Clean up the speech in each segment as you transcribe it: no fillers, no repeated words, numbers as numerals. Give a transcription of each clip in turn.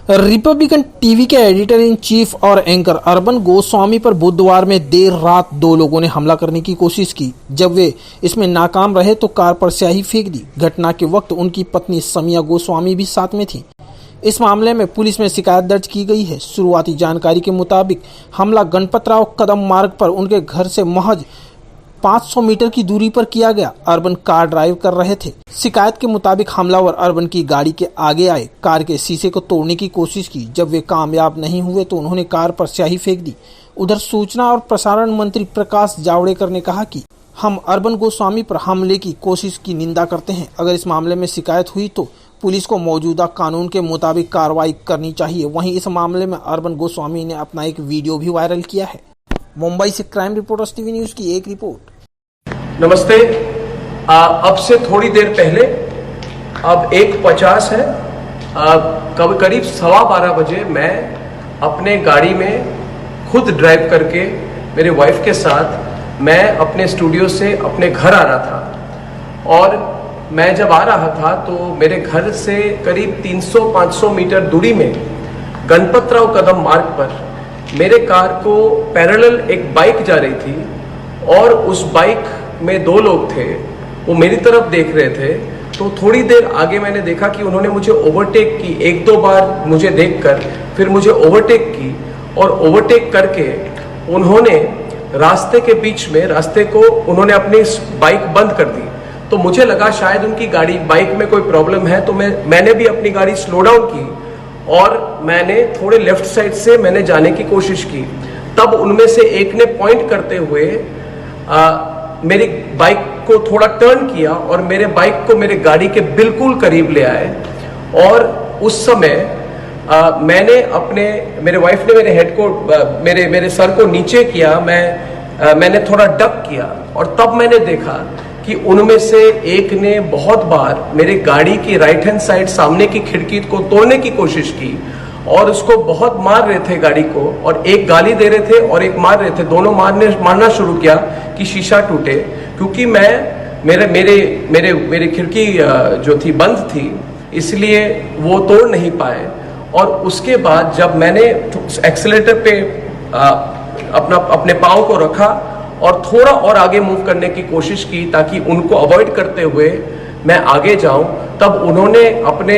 Republican TV के editor in chief और anchor urban Goswami पर बुधवार में देर रात दो लोगों ने हमला करने की कोशिश की। जब वे इसमें नाकाम रहे तो कार पर स्याही फेंक दी। घटना के वक्त उनकी पत्नी समिया गोस्वामी भी साथ में थी। इस मामले में पुलिस में शिकायत दर्ज की गई है। शुरुआती जानकारी के मुताबिक हमला गणपतराव कदम मार्ग पर उनके घर से महज 500 मीटर की दूरी पर किया गया। अर्बन कार ड्राइव कर रहे थे। शिकायत के मुताबिक हमलावर अर्बन की गाड़ी के आगे आए, कार के शीशे को तोड़ने की कोशिश की। जब वे कामयाब नहीं हुए तो उन्होंने कार पर स्याही फेंक दी। उधर सूचना और प्रसारण मंत्री प्रकाश जावड़ेकर ने कहा कि हम अर्बन गोस्वामी पर हमले की कोशिश की निंदा करते हैं। अगर इस मामले में शिकायत हुई तो पुलिस को मौजूदा कानून के मुताबिक कार्रवाई करनी चाहिए। वहीं इस मामले में अर्बन गोस्वामी ने अपना एक वीडियो भी वायरल किया है। मुंबई से क्राइम रिपोर्टर्स टीवी न्यूज की एक रिपोर्ट। नमस्ते। अब से थोड़ी देर पहले, अब 1:50 है, करीब 12:15 बजे मैं अपने गाड़ी में खुद ड्राइव करके मेरे वाइफ के साथ मैं अपने स्टूडियो से अपने घर आ रहा था। और मैं जब आ रहा था तो मेरे घर से करीब 300-500 मीटर दूरी में गणपतराव कदम मार्ग पर मेरे कार को पैरेलल एक बाइक जा रही थी और उस बाइक में दो लोग थे। वो मेरी तरफ देख रहे थे। तो थोड़ी देर आगे मैंने देखा कि उन्होंने मुझे ओवरटेक की। 1-2 बार मुझे देखकर फिर मुझे ओवरटेक की और ओवरटेक करके उन्होंने रास्ते के बीच में रास्ते को उन्होंने अपनी बाइक बंद कर दी। तो मुझे लगा शायद उनकी बाइक में कोई प्रॉब्लम है। तो मैंने भी अपनी गाड़ी स्लो डाउन की और मैंने थोड़े लेफ्ट साइड से मैंने जाने की कोशिश की। तब उनमें से एक ने पॉइंट करते हुए मेरी बाइक को थोड़ा टर्न किया और मेरे बाइक को मेरे गाड़ी के बिल्कुल करीब ले आए। और उस समय मेरे वाइफ ने मेरे हेड को मेरे सर को नीचे किया। मैंने थोड़ा डक किया और तब मैंने देखा कि उनमें से एक ने बहुत बार मेरे गाड़ी की राइट हैंड साइड सामने की खिड़की को तोड़ने की कोशिश की और उसको बहुत मार रहे थे गाड़ी को। और एक गाली दे रहे थे और एक मार रहे थे। दोनों मारना शुरू किया कि शीशा टूटे, क्योंकि मेरे खिड़की जो थी बंद थी, इसलिए वो तोड़ नहीं पाए। और उसके बाद जब मैंने एक्सीलेटर पे अपने पाँव को रखा और थोड़ा और आगे मूव करने की कोशिश की ताकि उनको अवॉइड करते हुए मैं आगे जाऊं, तब उन्होंने अपने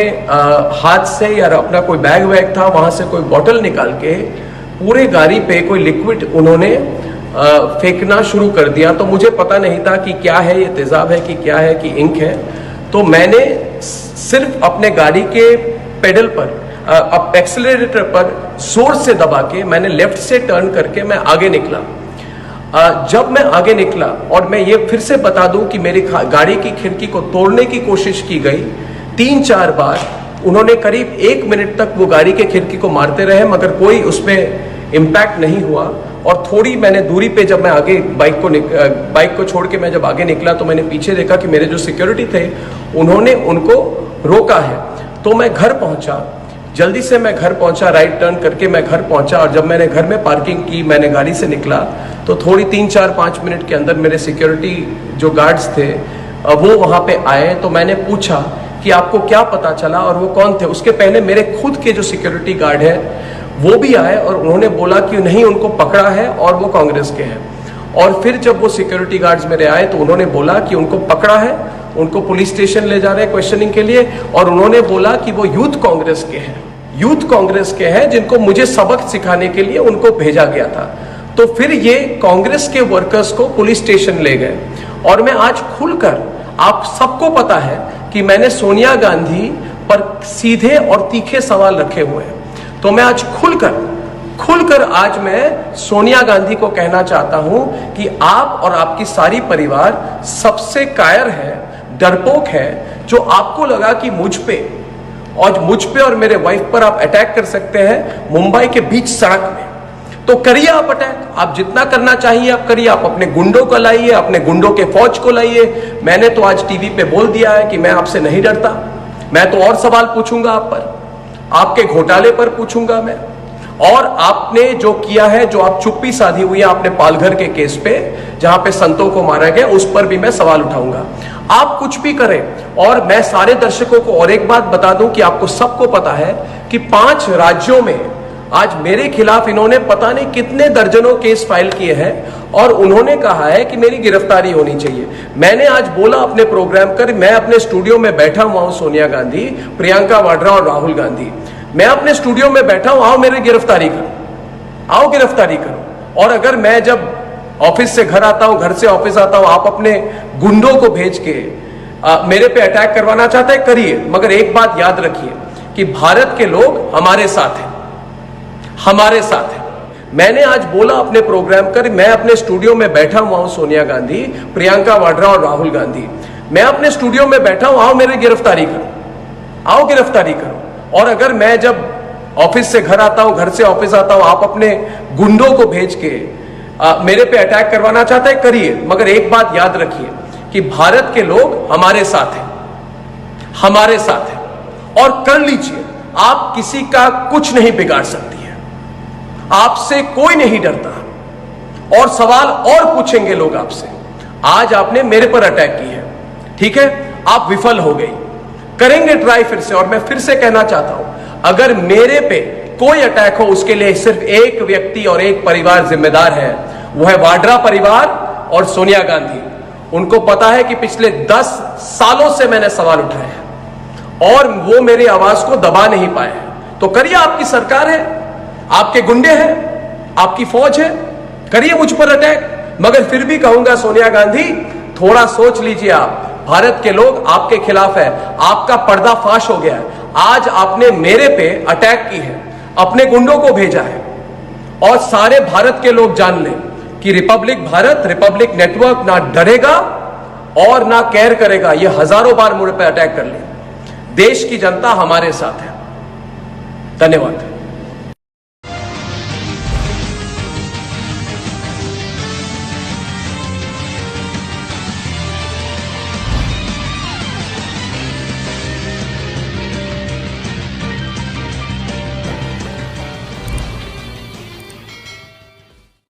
हाथ से या अपना कोई बैग था वहां से कोई बॉटल निकाल के पूरे गाड़ी पे कोई लिक्विड उन्होंने फेंकना शुरू कर दिया। तो मुझे पता नहीं था कि क्या है, ये तेजाब है कि क्या है कि इंक है। तो मैंने सिर्फ अपने गाड़ी के पेडल पर एक्सीलरेटर पर जोर से दबा के मैंने लेफ्ट से टर्न करके मैं आगे निकला। जब मैं आगे निकला, और मैं ये फिर से बता दूं कि मेरी गाड़ी की खिड़की को तोड़ने की कोशिश की गई 3-4 बार। उन्होंने करीब 1 मिनट तक वो गाड़ी के खिड़की को मारते रहे, मगर कोई उसमें इम्पैक्ट नहीं हुआ। और थोड़ी मैंने दूरी पे जब मैं आगे बाइक को छोड़ के मैं जब आगे निकला तो मैंने पीछे देखा कि मेरे जो सिक्योरिटी थे उन्होंने उनको रोका है। तो मैं घर पहुंचा, जल्दी से मैं घर पहुंचा, राइट टर्न करके मैं घर पहुंचा। और जब मैंने घर में पार्किंग की, मैंने गाड़ी से निकला तो थोड़ी 3-4-5 मिनट के अंदर मेरे सिक्योरिटी जो गार्ड्स थे वो वहां पे आए। तो मैंने पूछा कि आपको क्या पता चला और वो कौन थे। उसके पहले मेरे खुद के जो सिक्योरिटी गार्ड है वो भी आए और उन्होंने बोला कि नहीं, उनको पकड़ा है और वो कांग्रेस के हैं। और फिर जब वो सिक्योरिटी गार्ड्स मेरे आए तो उन्होंने बोला कि उनको पकड़ा है, उनको पुलिस स्टेशन ले जा रहे हैं क्वेश्चनिंग के लिए। और उन्होंने बोला कि वो यूथ कांग्रेस के हैं, जिनको मुझे सबक सिखाने के लिए उनको भेजा गया था। तो फिर ये कांग्रेस के वर्कर्स को पुलिस स्टेशन ले गए। और मैं आज खुलकर, आप सबको पता है कि मैंने सोनिया गांधी पर सीधे और तीखे सवाल रखे हुए हैं। तो मैं आज खुलकर आज मैं सोनिया गांधी को कहना चाहता हूं कि आप और आपकी सारी परिवार सबसे कायर है, डरपोक है, जो आपको लगा कि मुझ पे और मेरे वाइफ पर आप अटैक कर सकते हैं मुंबई के बीच सड़क में। तो करिए आप अटैक, आप जितना करना चाहिए आप करिए। आप अपने गुंडों को लाइए, अपने गुंडों के फौज को लाइए। मैंने तो आज टीवी पे बोल दिया है कि मैं आपसे नहीं डरता। मैं तो और सवाल पूछूंगा आप पर, आपके घोटाले पर पूछूंगा मैं। और आपने जो किया है, जो आप चुप्पी साधी हुई है आपने पालघर के केस पे, जहां पे संतों को मारा गया, उस पर भी मैं सवाल उठाऊंगा। आप कुछ भी करें। और मैं सारे दर्शकों को और एक बात बता दूं कि आपको सबको पता है कि 5 राज्यों में आज मेरे खिलाफ इन्होंने पता नहीं कितने दर्जनों केस फाइल किए हैं और उन्होंने कहा है कि मेरी गिरफ्तारी होनी चाहिए। मैंने आज बोला अपने प्रोग्राम कर, मैं अपने स्टूडियो में बैठा हुआ हूं, सोनिया गांधी, प्रियंका वाड्रा और राहुल गांधी, मैं अपने स्टूडियो में बैठा हूं, आओ मेरी गिरफ्तारी करो, आओ गिरफ्तारी करो। और अगर मैं जब ऑफिस से घर आता हूं, घर से ऑफिस आता हूं, आप अपने गुंडों को भेज के मेरे पे अटैक करवाना चाहते हैं, करिए, मगर एक बात याद रखिए कि भारत के लोग हमारे साथ हैं, हमारे साथ हैं। मैंने आज बोला अपने प्रोग्राम कर, मैं अपने स्टूडियो में बैठा हुआ हूं, सोनिया गांधी, प्रियंका वाड्रा और राहुल गांधी, मैं अपने स्टूडियो में बैठा हूं, आओ मेरी गिरफ्तारी करो, आओ गिरफ्तारी करो। और अगर मैं जब ऑफिस से घर आता हूं, घर से ऑफिस आता हूं, आप अपने गुंडों को भेज के मेरे पे अटैक करवाना चाहते हैं, करिए, मगर एक बात याद रखिए कि भारत के लोग हमारे साथ हैं, हमारे साथ हैं। और कर लीजिए, आप किसी का कुछ नहीं बिगाड़ सकती है, आपसे कोई नहीं डरता और सवाल और पूछेंगे लोग आपसे। आज आपने मेरे पर अटैक की है, ठीक है, आप विफल हो गई, करेंगे ट्राई फिर से। और मैं फिर से कहना चाहता हूं, अगर मेरे पे कोई अटैक हो, उसके लिए सिर्फ एक व्यक्ति और एक परिवार जिम्मेदार है, वो है वाड्रा परिवार और सोनिया गांधी। उनको पता है कि पिछले 10 सालों से मैंने सवाल उठाए हैं और वो मेरी आवाज को दबा नहीं पाए हैं। तो करिए, आपकी सरकार है, आपके गुंडे हैं, आपकी फौज है, करिए मुझ पर अटैक। मगर फिर भी कहूंगा, सोनिया गांधी, थोड़ा सोच लीजिए। आप, भारत के लोग आपके खिलाफ है, आपका पर्दाफाश हो गया है। आज आपने मेरे पे अटैक की है, अपने गुंडों को भेजा है और सारे भारत के लोग जान लें कि रिपब्लिक भारत, रिपब्लिक नेटवर्क ना डरेगा और ना केयर करेगा। ये हजारों बार मुझ पे अटैक कर ले, देश की जनता हमारे साथ है। धन्यवाद।